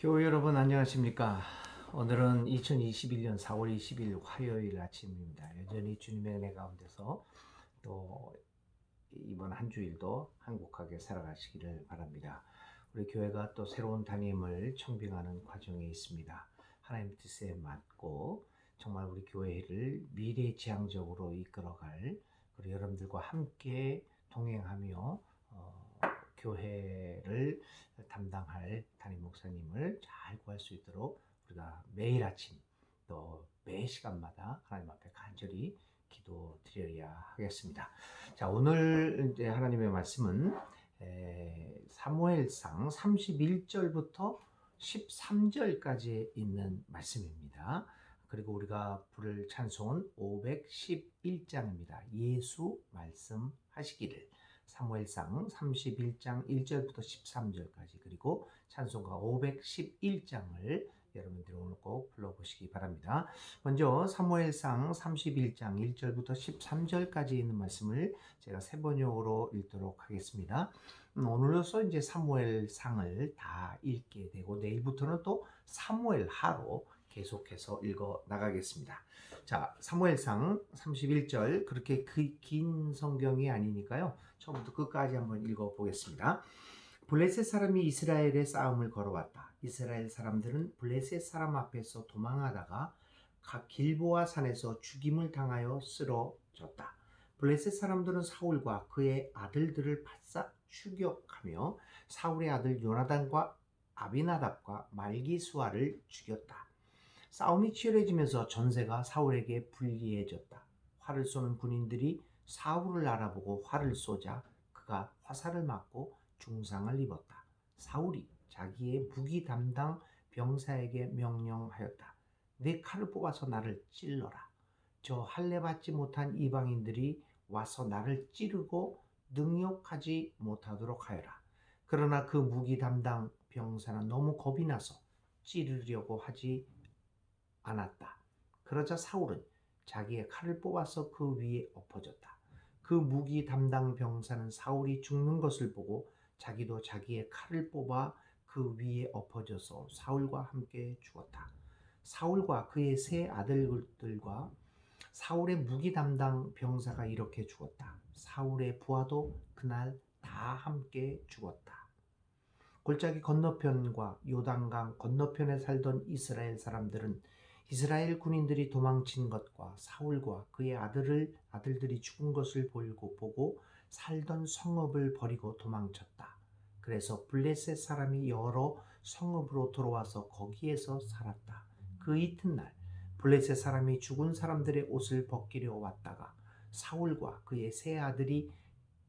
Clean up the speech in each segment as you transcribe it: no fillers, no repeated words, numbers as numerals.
교회 여러분 안녕하십니까? 오늘은 2021년 4월 20일 화요일 아침입니다. 여전히 주님의 은혜 가운데서 또 이번 한 주일도 행복하게 살아가시기를 바랍니다. 우리 교회가 또 새로운 담임을 청빙하는 과정에 있습니다. 하나님 뜻에 맞고 정말 우리 교회를 미래지향적으로 이끌어갈 우리 여러분들과 함께 동행하며 교회를 담당할 담임 목사님을 잘 구할 수 있도록 우리가 매일 아침 또 매 시간마다 하나님 앞에 간절히 기도 드려야 하겠습니다. 자, 오늘 이제 하나님의 말씀은 사무엘상 31절부터 13절까지 있는 말씀입니다. 그리고 우리가 부를 찬송은 511장입니다. 예수 말씀하시기를. 사무엘상 31장 1절부터 13절까지 그리고 찬송가 511장을 여러분들이 오늘 꼭 불러보시기 바랍니다. 먼저 사무엘상 31장 1절부터 13절까지 있는 말씀을 제가 세 번역으로 읽도록 하겠습니다. 오늘로서 이제 사무엘상을 다 읽게 되고 내일부터는 또 사무엘하로 계속해서 읽어 나가겠습니다. 자, 사무엘상 31절 그렇게 긴 성경이 아니니까요. 처음부터 끝까지 한번 읽어 보겠습니다. 블레셋 사람이 이스라엘의 싸움을 걸어왔다. 이스라엘 사람들은 블레셋 사람 앞에서 도망하다가 각 길보아 산에서 죽임을 당하여 쓰러졌다. 블레셋 사람들은 사울과 그의 아들들을 바싹 추격하며 사울의 아들 요나단과 아비나답과 말기수아를 죽였다. 싸움이 치열해지면서 전세가 사울에게 불리해졌다. 활을 쏘는 군인들이 사울을 알아보고 활을 쏘자 그가 화살을 맞고 중상을 입었다. 사울이 자기의 무기 담당 병사에게 명령하였다. 내 칼을 뽑아서 나를 찔러라. 저 할례받지 못한 이방인들이 와서 나를 찌르고 능욕하지 못하도록 하여라. 그러나 그 무기 담당 병사는 너무 겁이 나서 찌르려고 하지 않았다. 그러자 사울은 자기의 칼을 뽑아서 그 위에 엎어졌다. 그 무기 담당 병사는 사울이 죽는 것을 보고 자기도 자기의 칼을 뽑아 그 위에 엎어져서 사울과 함께 죽었다. 사울과 그의 세 아들들과 사울의 무기 담당 병사가 이렇게 죽었다. 사울의 부하도 그날 다 함께 죽었다. 골짜기 건너편과 요단강 건너편에 살던 이스라엘 사람들은 이스라엘 군인들이 도망친 것과 사울과 그의 아들들이 죽은 것을 보고 살던 성읍을 버리고 도망쳤다. 그래서 블레셋 사람이 여러 성읍으로 들어와서 거기에서 살았다. 그 이튿날 블레셋 사람이 죽은 사람들의 옷을 벗기려 왔다가 사울과 그의 세 아들이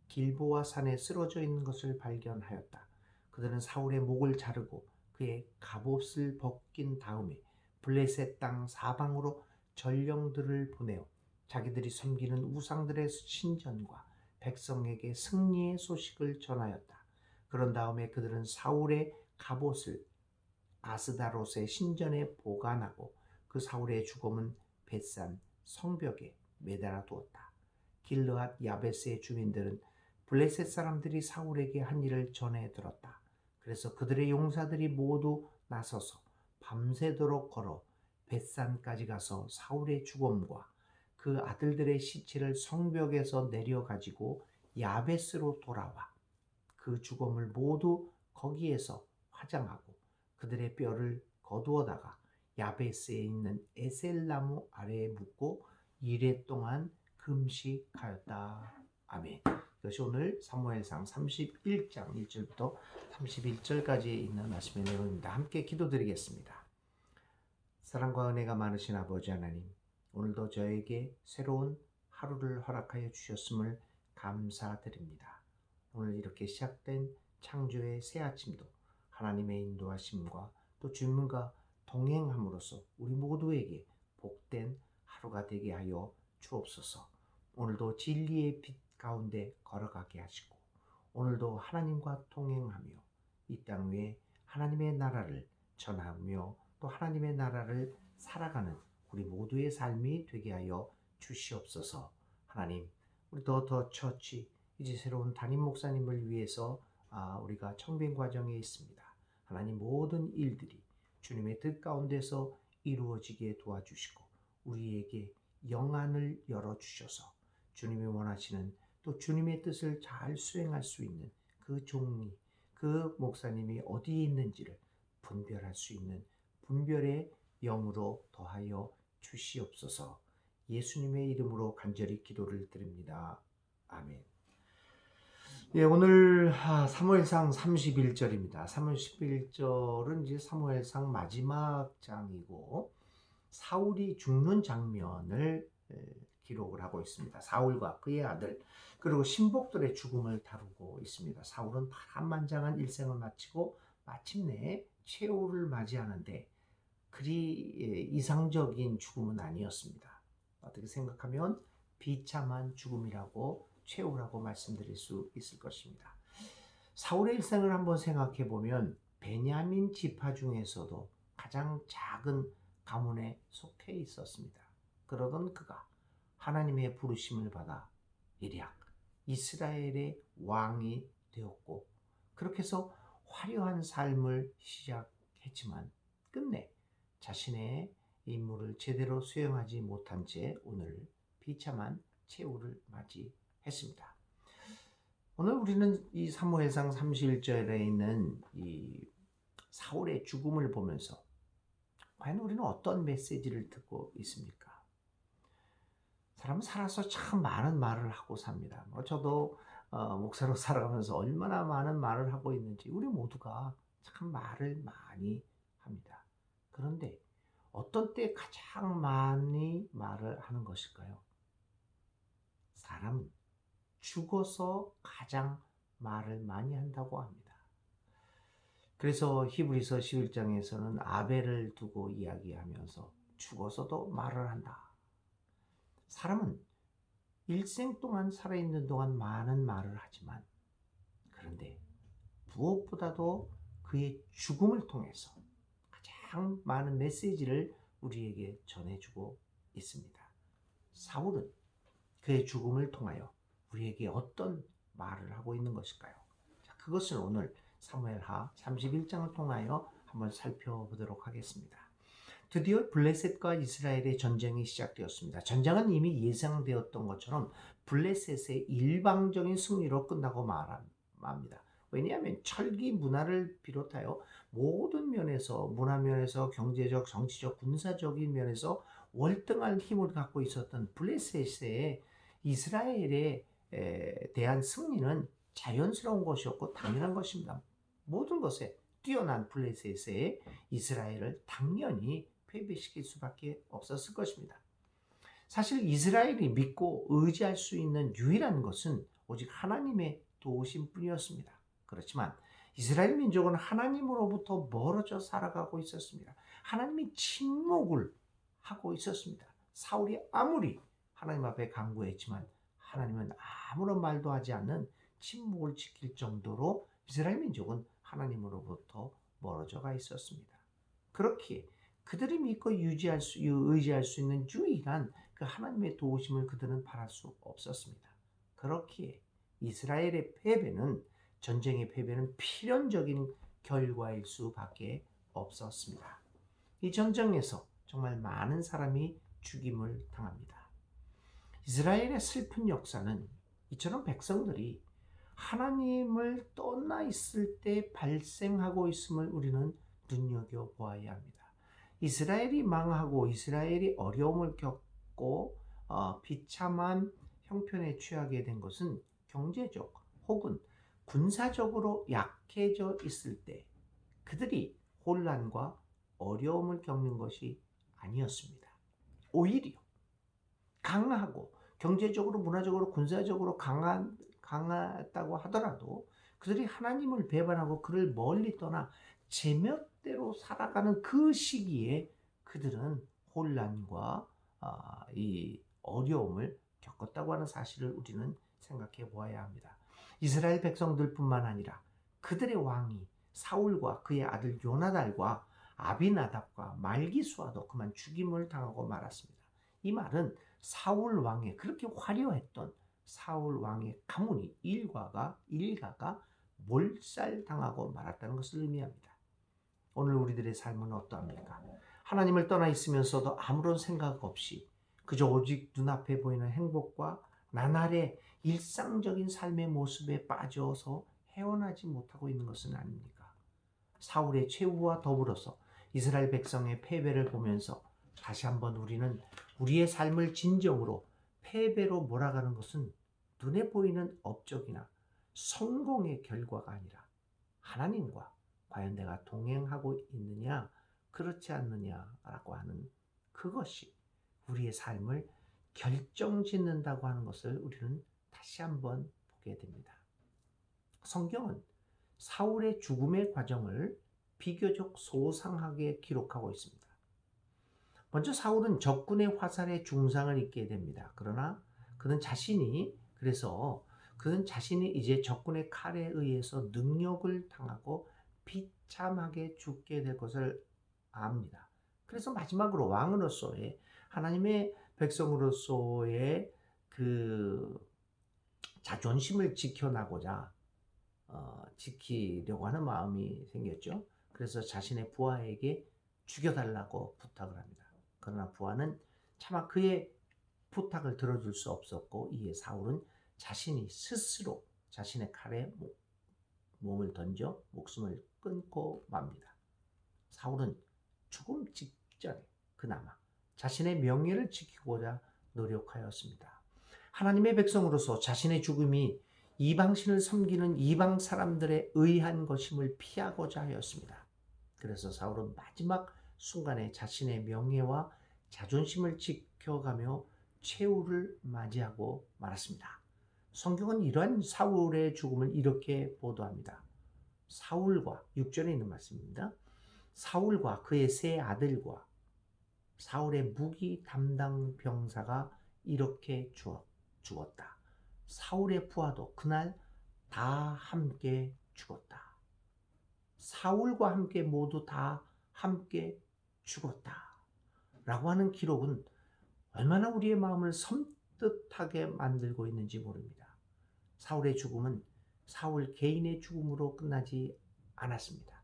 길보아 산에 쓰러져 있는 것을 발견하였다. 그들은 사울의 목을 자르고 그의 갑옷을 벗긴 다음에 블레셋 땅 사방으로 전령들을 보내어 자기들이 섬기는 우상들의 신전과 백성에게 승리의 소식을 전하였다. 그런 다음에 그들은 사울의 갑옷을 아스다롯의 신전에 보관하고 그 사울의 죽음은 벳산 성벽에 매달아 두었다. 길르앗 야베스의 주민들은 블레셋 사람들이 사울에게 한 일을 전해 들었다. 그래서 그들의 용사들이 모두 나서서 밤새도록 걸어 벳산까지 가서 사울의 죽음과 그 아들들의 시체를 성벽에서 내려가지고 야베스로 돌아와 그 죽음을 모두 거기에서 화장하고 그들의 뼈를 거두어다가 야베스에 있는 에셀나무 아래에 묻고 이레 동안 금식하였다. 아멘. 이것이 오늘 사무엘상 31장 1절부터 31절까지 있는 말씀의 내용입니다. 함께 기도드리겠습니다. 사랑과 은혜가 많으신 아버지 하나님, 오늘도 저에게 새로운 하루를 허락하여 주셨음을 감사드립니다. 오늘 이렇게 시작된 창조의 새 아침도 하나님의 인도하심과 또 주님과 동행함으로써 우리 모두에게 복된 하루가 되게 하여 주옵소서. 오늘도 진리의 빛 가운데 걸어가게 하시고 오늘도 하나님과 동행하며 이 땅 위에 하나님의 나라를 전하며 또 하나님의 나라를 살아가는 우리 모두의 삶이 되게 하여 주시옵소서. 하나님, 우리 더 처치 이제 새로운 담임 목사님을 위해서 우리가 청빙 과정에 있습니다. 하나님 모든 일들이 주님의 뜻 가운데서 이루어지게 도와주시고 우리에게 영안을 열어주셔서 주님이 원하시는 또 주님의 뜻을 잘 수행할 수 있는 그 종이, 그 목사님이 어디에 있는지를 분별할 수 있는 분별의 영으로 더하여 주시옵소서. 예수님의 이름으로 간절히 기도를 드립니다. 아멘. 예, 오늘 사무엘상 31절입니다. 31절은 이제 사무엘상 마지막 장이고 사울이 죽는 장면을 기록을 하고 있습니다. 사울과 그의 아들 그리고 신복들의 죽음을 다루고 있습니다. 사울은 파란만장한 일생을 마치고 마침내 최후를 맞이하는데 그리 이상적인 죽음은 아니었습니다. 어떻게 생각하면 비참한 죽음이라고 최후라고 말씀드릴 수 있을 것입니다. 사울의 일생을 한번 생각해 보면 베냐민 지파 중에서도 가장 작은 가문에 속해 있었습니다. 그러던 그가 하나님의 부르심을 받아 일약 이스라엘의 왕이 되었고 그렇게 해서 화려한 삶을 시작했지만 끝내 자신의 임무를 제대로 수행하지 못한 채 오늘 비참한 최후를 맞이했습니다. 오늘 우리는 이 사무엘상 31절에 있는 이 사울의 죽음을 보면서 과연 우리는 어떤 메시지를 듣고 있습니까? 사람은 살아서 참 많은 말을 하고 삽니다. 저도 목사로 살아가면서 얼마나 많은 말을 하고 있는지 우리 모두가 참 말을 많이 합니다. 그런데 어떤 때 가장 많이 말을 하는 것일까요? 사람은 죽어서 가장 말을 많이 한다고 합니다. 그래서 히브리서 11장에서는 아벨을 두고 이야기하면서 죽어서도 말을 한다. 사람은 일생 동안 살아있는 동안 많은 말을 하지만 그런데 무엇보다도 그의 죽음을 통해서 가장 많은 메시지를 우리에게 전해주고 있습니다. 사울은 그의 죽음을 통하여 우리에게 어떤 말을 하고 있는 것일까요? 자, 그것을 오늘 사무엘하 31장을 통하여 한번 살펴보도록 하겠습니다. 드디어 블레셋과 이스라엘의 전쟁이 시작되었습니다. 전쟁은 이미 예상되었던 것처럼 블레셋의 일방적인 승리로 끝나고 말합니다. 왜냐하면 철기 문화를 비롯하여 모든 면에서 문화 면에서 경제적, 정치적, 군사적인 면에서 월등한 힘을 갖고 있었던 블레셋의 이스라엘에 대한 승리는 자연스러운 것이었고 당연한 것입니다. 모든 것에 뛰어난 블레셋의 이스라엘을 당연히 패배시킬 수밖에 없었을 것입니다. 사실 이스라엘이 믿고 의지할 수 있는 유일한 것은 오직 하나님의 도우심 뿐이었습니다. 그렇지만 이스라엘 민족은 하나님으로부터 멀어져 살아가고 있었습니다. 하나님이 침묵을 하고 있었습니다. 사울이 아무리 하나님 앞에 간구했지만 하나님은 아무런 말도 하지 않는 침묵을 지킬 정도로 이스라엘 민족은 하나님으로부터 멀어져 가 있었습니다. 그렇기에 그들이 믿고 의지할 수 있는 유일한 그 하나님의 도우심을 그들은 바랄 수 없었습니다. 그렇기에 이스라엘의 패배는 전쟁의 패배는 필연적인 결과일 수밖에 없었습니다. 이 전쟁에서 정말 많은 사람이 죽임을 당합니다. 이스라엘의 슬픈 역사는 이처럼 백성들이 하나님을 떠나 있을 때 발생하고 있음을 우리는 눈여겨보아야 합니다. 이스라엘이 망하고 이스라엘이 어려움을 겪고 비참한 형편에 취하게 된 것은 경제적 혹은 군사적으로 약해져 있을 때 그들이 혼란과 어려움을 겪는 것이 아니었습니다. 오히려 강하고 경제적으로 문화적으로 군사적으로 강하다고 하더라도 그들이 하나님을 배반하고 그를 멀리 떠나 제멋대로 살아가는 그 시기에 그들은 혼란과 이 어려움을 겪었다고 하는 사실을 우리는 생각해 보아야 합니다. 이스라엘 백성들뿐만 아니라 그들의 왕이 사울과 그의 아들 요나단과 아비나답과 말기수와도 그만 죽임을 당하고 말았습니다. 이 말은 사울 왕의 그렇게 화려했던 사울 왕의 가문이 일가가 몰살당하고 말았다는 것을 의미합니다. 오늘 우리들의 삶은 어떠합니까? 하나님을 떠나 있으면서도 아무런 생각 없이 그저 오직 눈앞에 보이는 행복과 나날의 일상적인 삶의 모습에 빠져서 헤어나지 못하고 있는 것은 아닙니까? 사울의 최후와 더불어서 이스라엘 백성의 패배를 보면서 다시 한번 우리는 우리의 삶을 진정으로 패배로 몰아가는 것은 눈에 보이는 업적이나 성공의 결과가 아니라 하나님과 과연 내가 동행하고 있느냐 그렇지 않느냐라고 하는 그것이 우리의 삶을 결정짓는다고 하는 것을 우리는 다시 한번 보게 됩니다. 성경은 사울의 죽음의 과정을 비교적 소상하게 기록하고 있습니다. 먼저 사울은 적군의 화살에 중상을 입게 됩니다. 그러나 그는 자신이 이제 적군의 칼에 의해서 능욕을 당하고 비참하게 죽게 될 것을 압니다. 그래서 마지막으로 왕으로서의 하나님의 백성으로서의 그 자존심을 지키려고 하는 마음이 생겼죠. 그래서 자신의 부하에게 죽여달라고 부탁을 합니다. 그러나 부하는 차마 그의 부탁을 들어줄 수 없었고 이에 사울은 자신이 스스로 자신의 칼에 몸을 던져 목숨을 끊고 맙니다. 사울은 죽음 직전에 그나마 자신의 명예를 지키고자 노력하였습니다. 하나님의 백성으로서 자신의 죽음이 이방신을 섬기는 이방 사람들에 의한 것임을 피하고자 하였습니다. 그래서 사울은 마지막 순간에 자신의 명예와 자존심을 지켜가며 최후를 맞이하고 말았습니다. 성경은 이러한 사울의 죽음을 이렇게 보도합니다. 6절에 있는 말씀입니다. 사울과 그의 세 아들과 사울의 무기 담당 병사가 이렇게 죽었다. 사울의 부하도 그날 다 함께 죽었다. 사울과 함께 모두 다 함께 죽었다. 라고 하는 기록은 얼마나 우리의 마음을 섬뜩하게 만들고 있는지 모릅니다. 사울의 죽음은 사울 개인의 죽음으로 끝나지 않았습니다.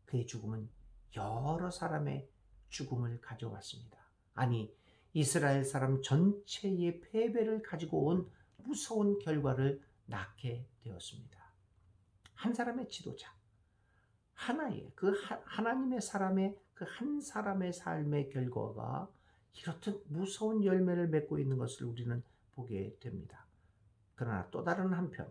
그의 죽음은 여러 사람의 죽음을 가져왔습니다. 아니, 이스라엘 사람 전체의 패배를 가지고 온 무서운 결과를 낳게 되었습니다. 한 사람의 지도자, 하나님의 사람의 그 한 사람의 삶의 결과가 이렇듯 무서운 열매를 맺고 있는 것을 우리는 보게 됩니다. 그러나 또 다른 한편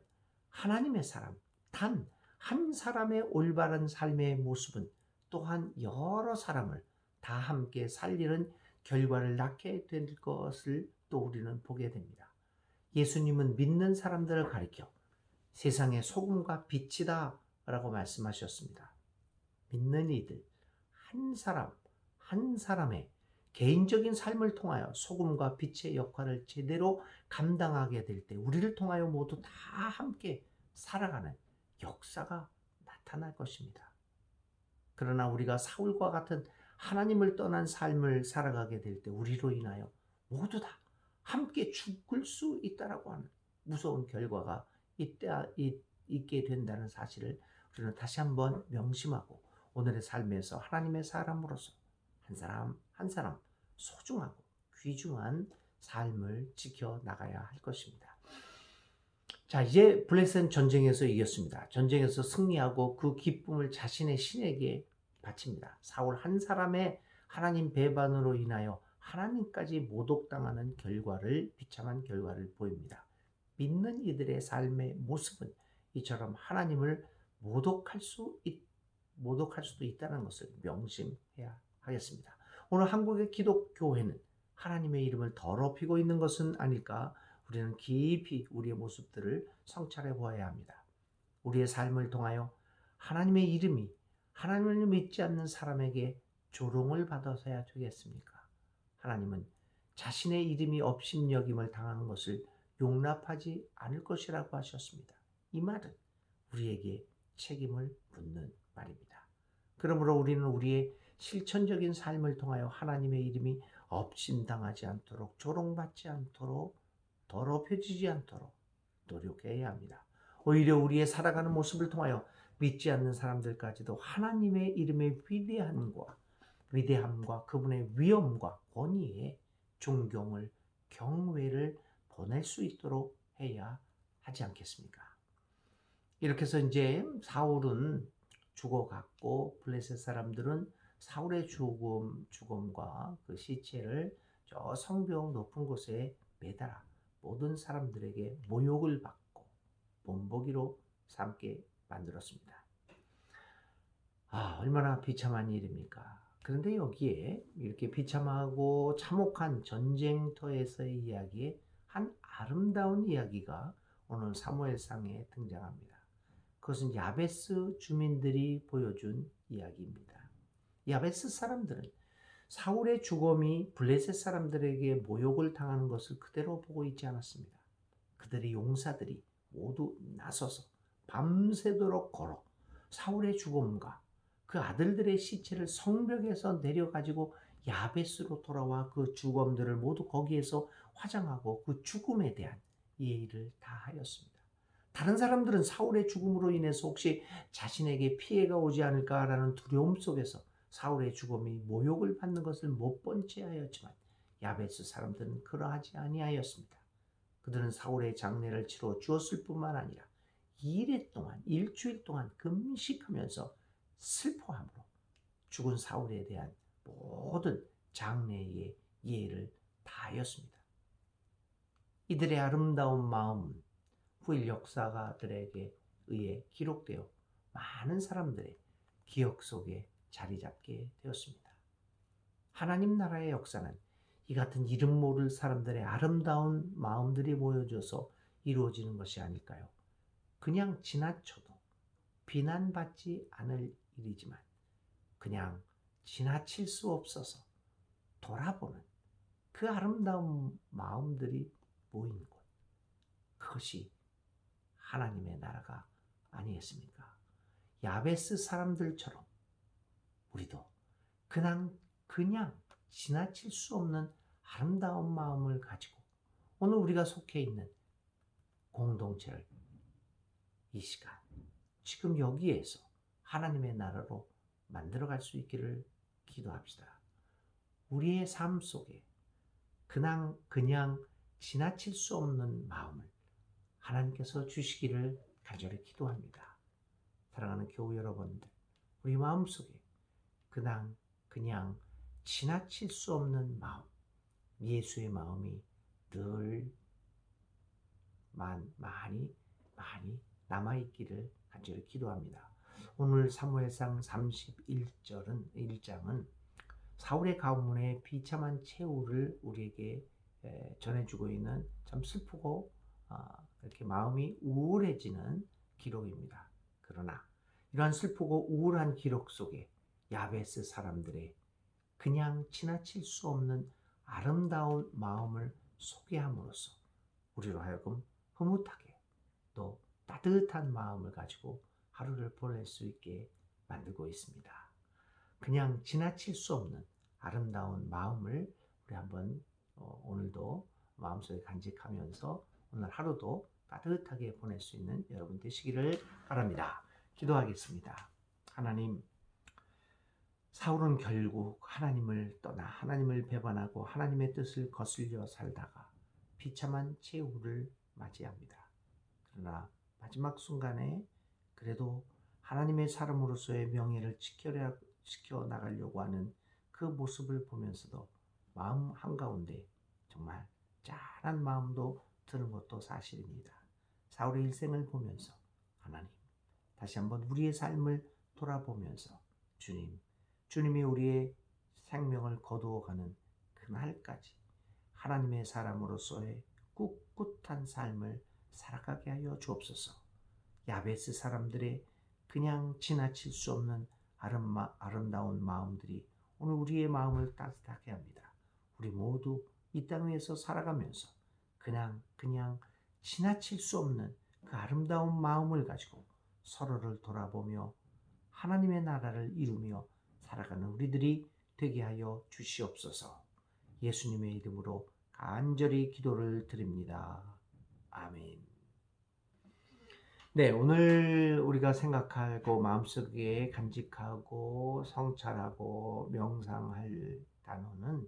하나님의 사람, 단 한 사람의 올바른 삶의 모습은 또한 여러 사람을 다 함께 살리는 결과를 낳게 될 것을 또 우리는 보게 됩니다. 예수님은 믿는 사람들을 가리켜 세상의 소금과 빛이다 라고 말씀하셨습니다. 믿는 이들, 한 사람의 개인적인 삶을 통하여 소금과 빛의 역할을 제대로 감당하게 될 때 우리를 통하여 모두 다 함께 살아가는 역사가 나타날 것입니다. 그러나 우리가 사울과 같은 하나님을 떠난 삶을 살아가게 될 때 우리로 인하여 모두 다 함께 죽을 수 있다라고 하는 무서운 결과가 있게 된다는 사실을 우리는 다시 한번 명심하고 오늘의 삶에서 하나님의 사람으로서 한 사람 소중하고 귀중한 삶을 지켜나가야 할 것입니다. 자, 이제 블레셋은 전쟁에서 이겼습니다. 전쟁에서 승리하고 그 기쁨을 자신의 신에게 바칩니다. 사울 한 사람의 하나님 배반으로 인하여 하나님까지 모독당하는 비참한 결과를 보입니다. 믿는 이들의 삶의 모습은 이처럼 하나님을 모독할 수도 있다는 것을 명심해야 하겠습니다. 오늘 한국의 기독교회는 하나님의 이름을 더럽히고 있는 것은 아닐까? 우리는 깊이 우리의 모습들을 성찰해 보아야 합니다. 우리의 삶을 통하여 하나님의 이름이 하나님을 믿지 않는 사람에게 조롱을 받아서야 되겠습니까? 하나님은 자신의 이름이 업신여김을 당하는 것을 용납하지 않을 것이라고 하셨습니다. 이 말은 우리에게 책임을 묻는 말입니다. 그러므로 우리는 우리의 실천적인 삶을 통하여 하나님의 이름이 업신당하지 않도록, 조롱받지 않도록, 더럽혀지지 않도록 노력해야 합니다. 오히려 우리의 살아가는 모습을 통하여 믿지 않는 사람들까지도 하나님의 이름의 위대함과 그분의 위엄과 권위에 존경을, 경외를 보낼 수 있도록 해야 하지 않겠습니까? 이렇게 해서 이제 사울은 죽어갔고 블레셋 사람들은 사울의 죽음과 그 시체를 저 성벽 높은 곳에 매달아 모든 사람들에게 모욕을 받고 본보기로 삼게 만들었습니다. 얼마나 비참한 일입니까? 그런데 여기에 이렇게 비참하고 참혹한 전쟁터에서의 이야기에 한 아름다운 이야기가 오늘 사무엘상에 등장합니다. 그것은 야베스 주민들이 보여준 이야기입니다. 야베스 사람들은 사울의 죽음이 블레셋 사람들에게 모욕을 당하는 것을 그대로 보고 있지 않았습니다. 그들의 용사들이 모두 나서서 밤새도록 걸어 사울의 죽음과 그 아들들의 시체를 성벽에서 내려가지고 야베스로 돌아와 그 죽음들을 모두 거기에서 화장하고 그 죽음에 대한 예의를 다하였습니다. 다른 사람들은 사울의 죽음으로 인해서 혹시 자신에게 피해가 오지 않을까라는 두려움 속에서 사울의 죽음이 모욕을 받는 것을 못 본 채 하였지만 야베스 사람들은 그러하지 아니하였습니다. 그들은 사울의 장례를 치러 주었을 뿐만 아니라 일주일 동안 금식하면서 슬퍼함으로 죽은 사울에 대한 모든 장례의 예를 다하였습니다. 이들의 아름다운 마음, 후일 역사가들에게 의해 기록되어 많은 사람들의 기억 속에 자리 잡게 되었습니다. 하나님 나라의 역사는 이 같은 이름 모를 사람들의 아름다운 마음들이 모여져서 이루어지는 것이 아닐까요? 그냥 지나쳐도 비난받지 않을 일이지만 그냥 지나칠 수 없어서 돌아보는 그 아름다운 마음들이 모인 곳, 그것이 하나님의 나라가 아니겠습니까? 야베스 사람들처럼 우리도 그냥 지나칠 수 없는 아름다운 마음을 가지고 오늘 우리가 속해 있는 공동체를 이 시간 지금 여기에서 하나님의 나라로 만들어갈 수 있기를 기도합시다. 우리의 삶 속에 그냥 지나칠 수 없는 마음을 하나님께서 주시기를 간절히 기도합니다. 사랑하는 교우 여러분들, 우리 마음속에 그냥 지나칠 수 없는 마음, 예수의 마음이 늘 많이 남아있기를 간절히 기도합니다. 오늘 사무엘상 31장은 사울의 가문의 비참한 최후를 우리에게 전해주고 있는 참 슬프고 이렇게 마음이 우울해지는 기록입니다. 그러나 이러한 슬프고 우울한 기록 속에 야베스 사람들의 그냥 지나칠 수 없는 아름다운 마음을 소개함으로써 우리로 하여금 흐뭇하게 또 따뜻한 마음을 가지고 하루를 보낼 수 있게 만들고 있습니다. 그냥 지나칠 수 없는 아름다운 마음을 우리 한번 오늘도 마음속에 간직하면서 오늘 하루도 따뜻하게 보낼 수 있는 여러분 되시기를 바랍니다. 기도하겠습니다. 하나님, 사울은 결국 하나님을 떠나 하나님을 배반하고 하나님의 뜻을 거슬려 살다가 비참한 최후를 맞이합니다. 그러나 마지막 순간에 그래도 하나님의 사람으로서의 명예를 지켜나가려고 하는 그 모습을 보면서도 마음 한가운데 정말 짠한 마음도 드는 것도 사실입니다. 사울의 일생을 보면서 하나님, 다시 한번 우리의 삶을 돌아보면서 주님이 우리의 생명을 거두어가는 그날까지 하나님의 사람으로서의 꿋꿋한 삶을 살아가게 하여 주옵소서. 야베스 사람들의 그냥 지나칠 수 없는 아름다운 마음들이 오늘 우리의 마음을 따뜻하게 합니다. 우리 모두 이 땅 위에서 살아가면서 그냥 지나칠 수 없는 그 아름다운 마음을 가지고 서로를 돌아보며 하나님의 나라를 이루며 살아가는 우리들이 되게 하여 주시옵소서. 예수님의 이름으로 간절히 기도를 드립니다. 아멘. 네, 오늘 우리가 생각하고 마음속에 간직하고 성찰하고 명상할 단어는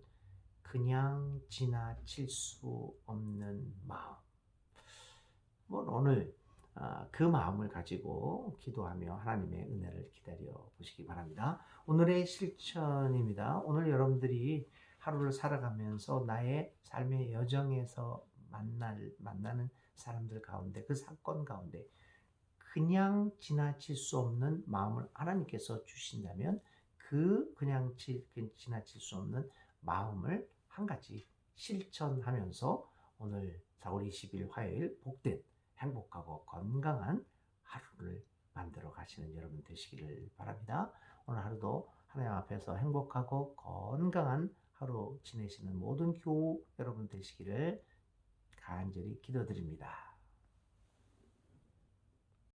그냥 지나칠 수 없는 마음. 오늘 그 마음을 가지고 기도하며 하나님의 은혜를 기다려 보시기 바랍니다. 오늘의 실천입니다. 오늘 여러분들이 하루를 살아가면서 나의 삶의 여정에서 만나는 사람들 가운데, 그 사건 가운데 그냥 지나칠 수 없는 마음을 하나님께서 주신다면 그냥 지나칠 수 없는 마음을 한 가지 실천하면서 오늘 4월 20일 화요일 복된 행복하고 건강한 하루를 만들어 가시는 여러분 되시기를 바랍니다. 오늘 하루도 하나님 앞에서 행복하고 건강한 하루 지내시는 모든 교우 여러분 되시기를 간절히 기도드립니다.